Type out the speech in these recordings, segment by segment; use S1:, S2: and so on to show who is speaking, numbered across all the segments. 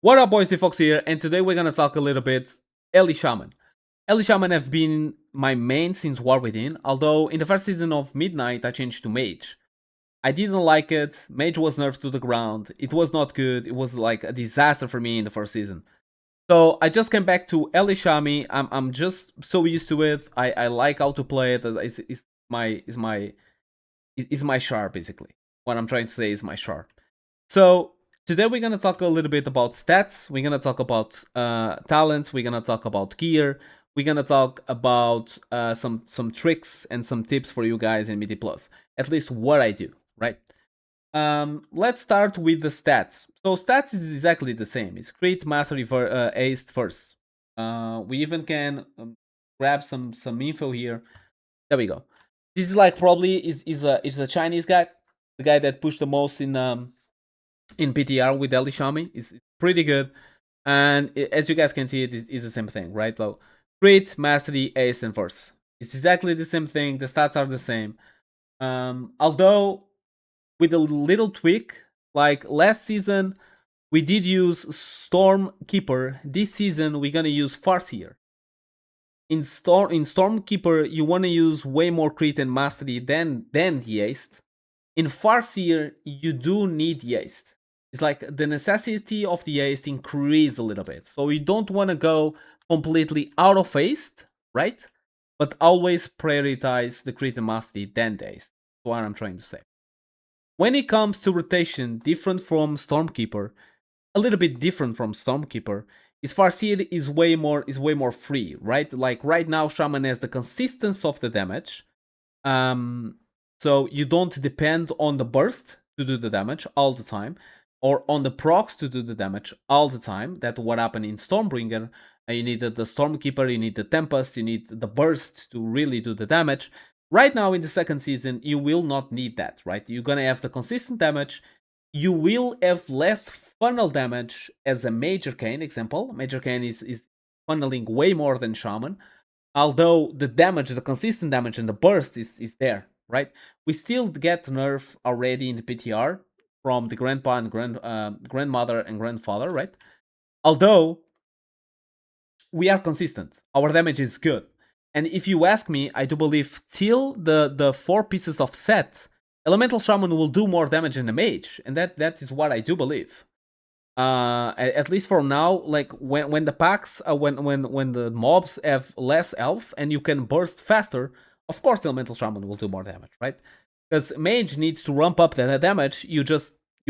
S1: What up, boys? Fox here, and today we're gonna talk a little bit SHAMAN. SHAMAN have been my main since War Within, although in the first season of Midnight I changed to Mage. I didn't like it, Mage was nerfed to the ground, it was not good, it was like a disaster for me in the first season. So I just came back to Shami. I'm just so used to it, I like how to play it, it's my char basically. What I'm trying to say is my char. So today we're gonna talk a little bit about stats. We're gonna talk about talents. We're gonna talk about gear. We're gonna talk about some tricks and some tips for you guys in MIDI Plus. At least what I do, right? Let's start with the stats. So stats is exactly the same. It's crit, mastery, ace first. We even can grab some info here. There we go. This is like probably is a Chinese guy, the guy that pushed the most in PTR with Elishami is pretty good. And as you guys can see, it is the same thing, right? So crit, mastery, ace, and force. It's exactly the same thing. The stats are the same. Although with a little tweak, like last season, we did use Stormkeeper. This season, we're gonna use Farseer. In Stormkeeper, you wanna use way more crit and mastery than the ace. In Farseer, you do need the ace. It's like the necessity of the ace increase a little bit. So you don't want to go completely out of ace, right? But always prioritize the crit and mastery than the ace. That's what I'm trying to say. When it comes to rotation, different from Stormkeeper, a little bit different from Stormkeeper, is Farseer is way more free, right? Like right now, Shaman has the consistency of the damage. So you don't depend on the burst to do the damage all the time, or on the procs to do the damage all the time. That's what happened in Stormbringer. You need the Stormkeeper, you need the Tempest, you need the burst to really do the damage. Right now in the second season, you will not need that, right? You're gonna have the consistent damage. You will have less funnel damage as a Major Cane example. Major Cane is funneling way more than Shaman. Although the damage, the consistent damage and the burst is there, right? We still get nerf already in the PTR from the grandpa and grandmother and grandfather, right? Although we are consistent, our damage is good. And if you ask me, I do believe till the 4 pieces of set, Elemental Shaman will do more damage than the mage, and that is what I do believe. At least for now, like when the packs, when the mobs have less health and you can burst faster, of course Elemental Shaman will do more damage, right? Because Mage needs to ramp up the damage. You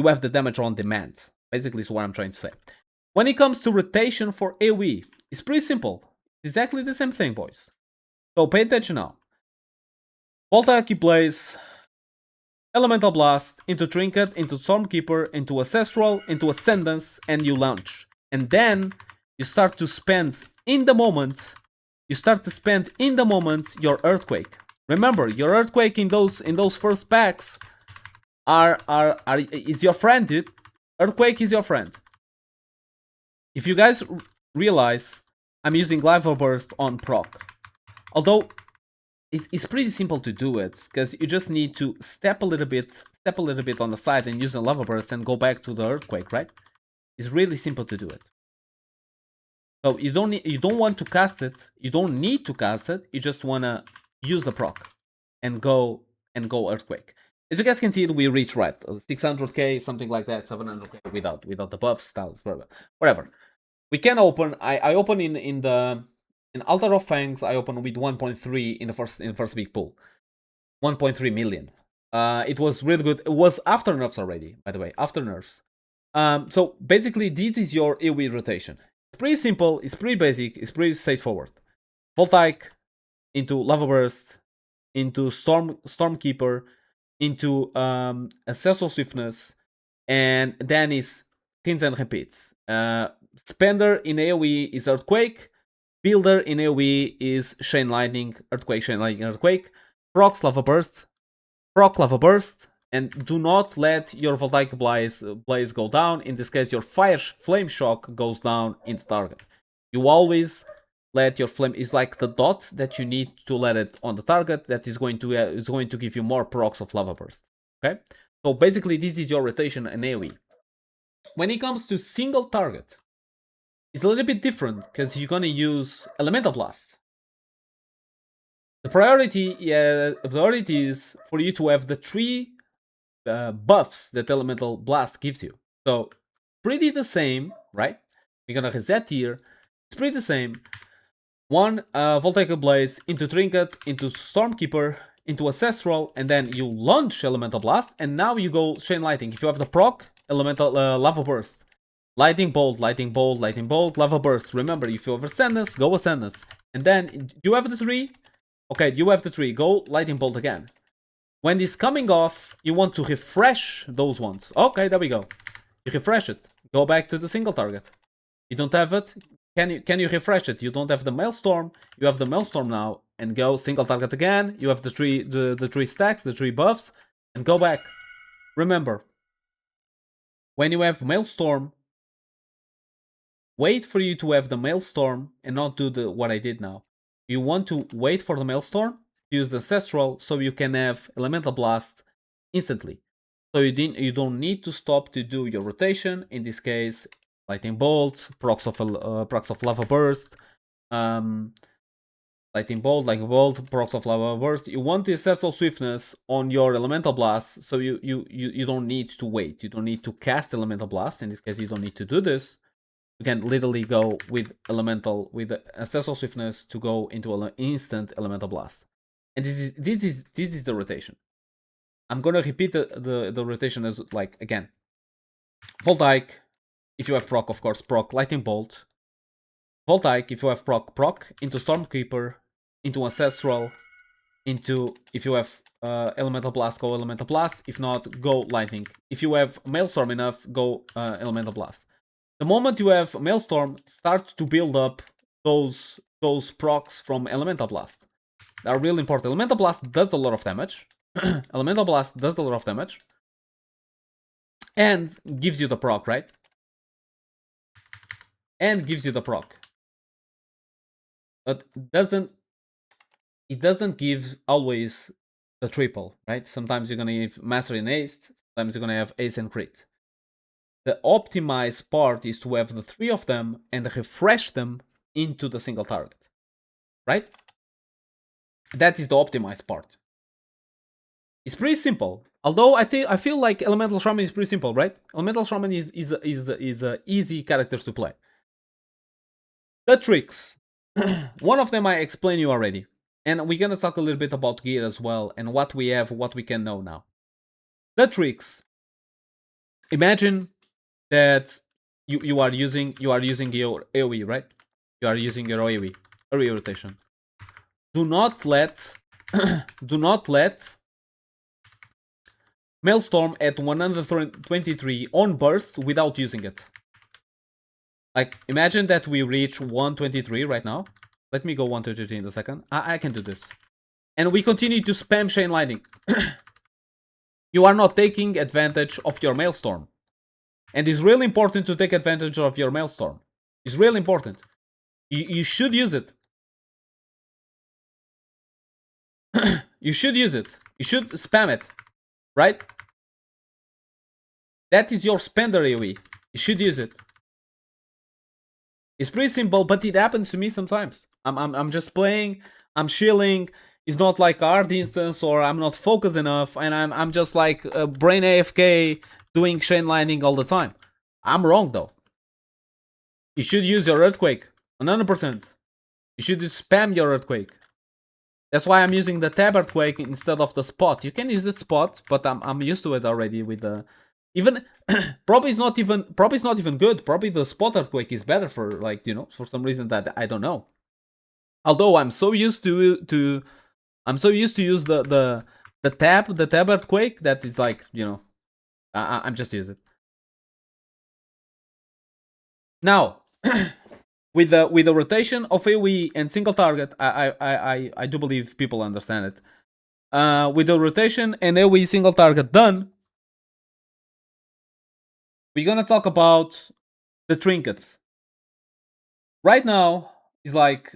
S1: have the damage on demand. Basically, is what I'm trying to say. When it comes to rotation for AoE, it's pretty simple. It's exactly the same thing, boys. So pay attention now. Voltaic plays Elemental Blast into Trinket, into Stormkeeper, into Ancestral, into Ascendance, and you launch. And then you start to spend in the moment. Your Earthquake. Remember, your Earthquake in those first packs is your friend, dude. Earthquake is your friend. If you guys realize, I'm using Lava Burst on proc. Although it's pretty simple to do it, because you just need to step a little bit on the side and use a Lava Burst and go back to the Earthquake, right? It's really simple to do it. So you don't want to cast it, you don't need to cast it, you just wanna use a proc and go Earthquake. As you guys can see, we reach right 600k, something like that, 700k without the buffs, styles, whatever. We can open. I open in Altar of Fangs. I open with 1.3 in the first big pull, 1.3 million. It was really good. It was after nerfs already, by the way, after nerfs. So basically, this is your AoE rotation. It's pretty simple. It's pretty basic. It's pretty straightforward. Voltaic into Lava Burst, into Stormkeeper, into Ancestral Swiftness, and then is Hints and Repeats. Spender in AoE is Earthquake. Builder in AoE is Chain Lightning, Earthquake, Chain Lightning, Earthquake. Procs Lava Burst. Proc Lava Burst. And do not let your Voltaic Blaze go down. In this case, your Flame Shock goes down in the target. You always let your flame, is like the dot that you need to let it on the target, that is going to give you more procs of Lava Burst. Okay? So basically, this is your rotation in AoE. When it comes to single target, is a little bit different because you're gonna use Elemental Blast. The priority is for you to have the 3 buffs that Elemental Blast gives you. So pretty the same, right? We're gonna reset here. It's pretty the same. One Voltaic Blaze into Trinket, into Stormkeeper, into Ancestral, and then you launch Elemental Blast, and now you go Chain Lightning. If you have the proc, Elemental Lava Burst. Lightning Bolt, Lightning Bolt, Lightning Bolt, Lava Burst. Remember, if you have Ascendance, go Ascendance. And then, you have the 3? Okay, you have the 3. Go Lightning Bolt again. When it's coming off, you want to refresh those ones. Okay, there we go. You refresh it. Go back to the single target. You don't have it? Can you refresh it? You don't have the Maelstrom. You have the Maelstrom now. And go single target again. You have the 3 stacks, the 3 buffs. And go back. Remember, when you have Maelstrom, wait for you to have the Maelstrom and not do what I did now. You want to wait for the Maelstrom, use the Ancestral, so you can have Elemental Blast instantly. So you don't need to stop to do your rotation. In this case, Lightning Bolt, procs of Lava Burst, Lightning Bolt, procs of Lava Burst. You want the Ancestral Swiftness on your Elemental Blast, so you don't need to wait. You don't need to cast Elemental Blast. In this case, you don't need to do this. You can literally go with Ancestral Swiftness to go into an instant Elemental Blast. And this is the rotation. I'm gonna repeat the rotation as like again. Voltaic, if you have proc, of course, proc Lightning Bolt. Voltaic, if you have proc into Stormkeeper, into Ancestral, into if you have Elemental Blast, go Elemental Blast. If not, go Lightning. If you have Maelstrom enough, go Elemental Blast. The moment you have Maelstrom, start to build up those procs from Elemental Blast. They are really important. Elemental Blast does a lot of damage. Elemental Blast does a lot of damage. And gives you the proc, right? And gives you the proc. But it doesn't give always the triple, right? Sometimes you're gonna have Mastery and Ace, sometimes you're gonna have Ace and Crit. The optimized part is to have the 3 of them and refresh them into the single target, right? That is the optimized part. It's pretty simple. Although I feel like Elemental Shaman is pretty simple, right? Elemental Shaman is a easy character to play. The tricks. One of them I explained you already. And we're gonna talk a little bit about gear as well and what we have, what we can know now. The tricks. Imagine that you are using your AoE, right? You are using your AoE rotation. Do not let Maelstrom at 123 on burst without using it. Like, imagine that we reach 123 right now. Let me go 123 in a second. I can do this. And we continue to spam Chain Lightning. You are not taking advantage of your Maelstrom. And it's really important to take advantage of your Maelstrom. It's really important. You should use it. You should use it. You should spam it. Right? That is your spender AoE. You should use it. It's pretty simple, but it happens to me sometimes. I'm just playing, I'm chilling. It's not like a hard instance, or I'm not focused enough, and I'm just like brain AFK doing Chain Lightning all the time. I'm wrong though. You should use your Earthquake 100%. You should spam your Earthquake. That's why I'm using the Tab Earthquake instead of the Spot. You can use the Spot, but I'm used to it already with the even probably it's not even good. Probably the Spot Earthquake is better for, like, you know, for some reason that I don't know. Although I'm so used to use the tab Earthquake that it's like, you know, I'm just using it. Now, with the rotation of AoE and single target, I do believe people understand it. With the rotation and AoE single target done, we're gonna talk about the trinkets. Right now, it's like,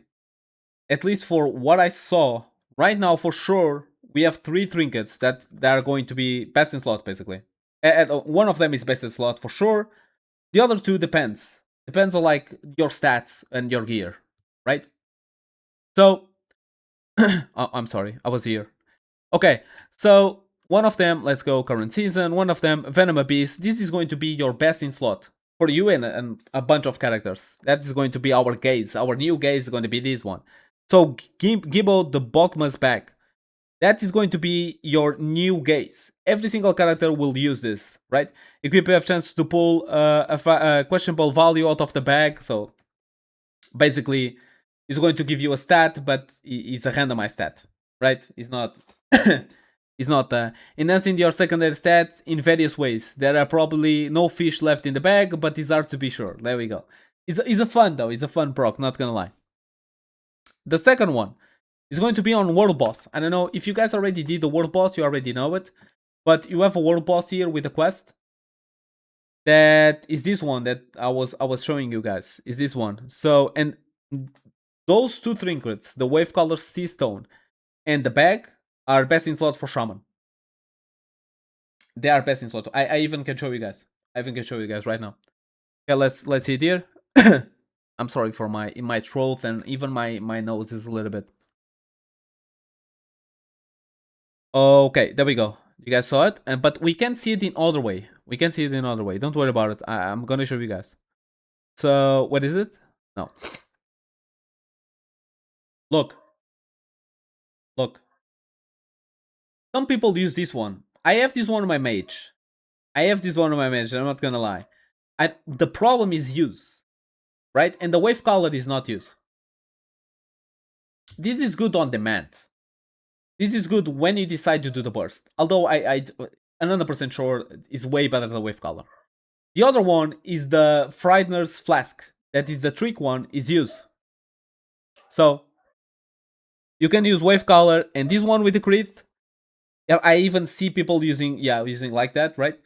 S1: at least for what I saw, right now for sure, we have 3 trinkets that are going to be best in slot, basically. One of them is best in slot for sure. The other 2 depends Depends on like your stats and your gear, right? So I'm sorry, I was here. Okay, so one of them, let's go current season. One of them, Venom Abyss. This is going to be your best in slot for you and a bunch of characters. That is going to be our gaze. Our new gaze is going to be this one. So Gibbo the Bottomless Bag. That is going to be your new gaze. Every single character will use this, right? Equip, you have chance to pull a questionable value out of the bag. So basically, it's going to give you a stat, but it's a randomized stat, right? It's not. It's not enhancing your secondary stats in various ways. There are probably no fish left in the bag, but it's hard to be sure. There we go. It's a fun though. It's a fun proc. Not gonna lie. The second one is going to be on World Boss. I don't know if you guys already did the World Boss. You already know it, but you have a World Boss here with a quest. That is this one that I was showing you guys. Is this one? So and those two trinkets, the Wave Color Sea Stone and the bag, are best in slot for Shaman. They are best in slot. I even can show you guys. I even can show you guys right now. Okay, let's see it here. I'm sorry for my throat and even my nose is a little bit. Okay, there we go. You guys saw it, but we can see it in other way. We can see it in other way. Don't worry about it. I'm gonna show you guys. So what is it? No. Look. Look. Some people use this one. I have this one on my mage. I'm not gonna lie. The problem is use, right? And the wave color is not use. This is good on demand. This is good when you decide to do the burst. Although I'm 100% sure is way better than wave color. The other one is the Frightener's Flask. That is the trick one, is use. So you can use wave color and this one with the crit. I even see people using like that, right?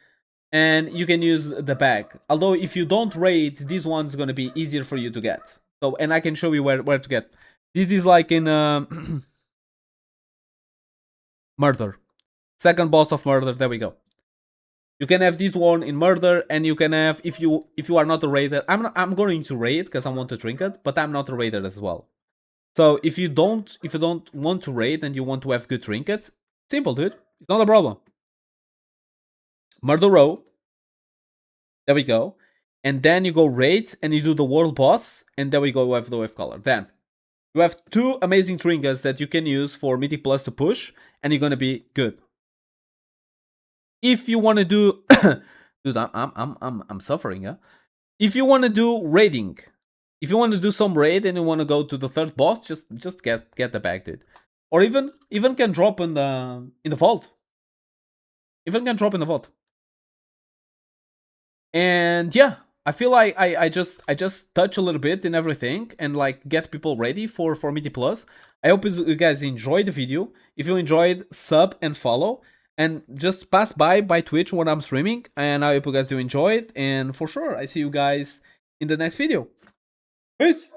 S1: And you can use the bag. Although if you don't raid, this one's gonna be easier for you to get. So and I can show you where to get. This is like in Murder. Second boss of Murder, there we go. You can have this one in Murder, and you can have if you are not a raider. I'm going to raid because I want to trinket, but I'm not a raider as well. So if you don't want to raid and you want to have good trinkets, simple, dude. It's not a problem. Murder row. There we go. And then you go raid and you do the world boss, and there we go with the wave color. Then you have two amazing trinkets that you can use for Mythic Plus to push, and you're gonna be good. If you want to do, dude, I'm suffering, yeah. If you want to do raiding, if you want to do some raid and you want to go to the third boss, just get the bag, dude. Or even can drop in the vault. Even can drop in the vault. And yeah, I feel like I just touch a little bit in everything and like get people ready for Mythic Plus. I hope you guys enjoyed the video. If you enjoyed, sub and follow. And just pass by Twitch when I'm streaming. And I hope you guys do enjoy it. And for sure, I see you guys in the next video. Peace!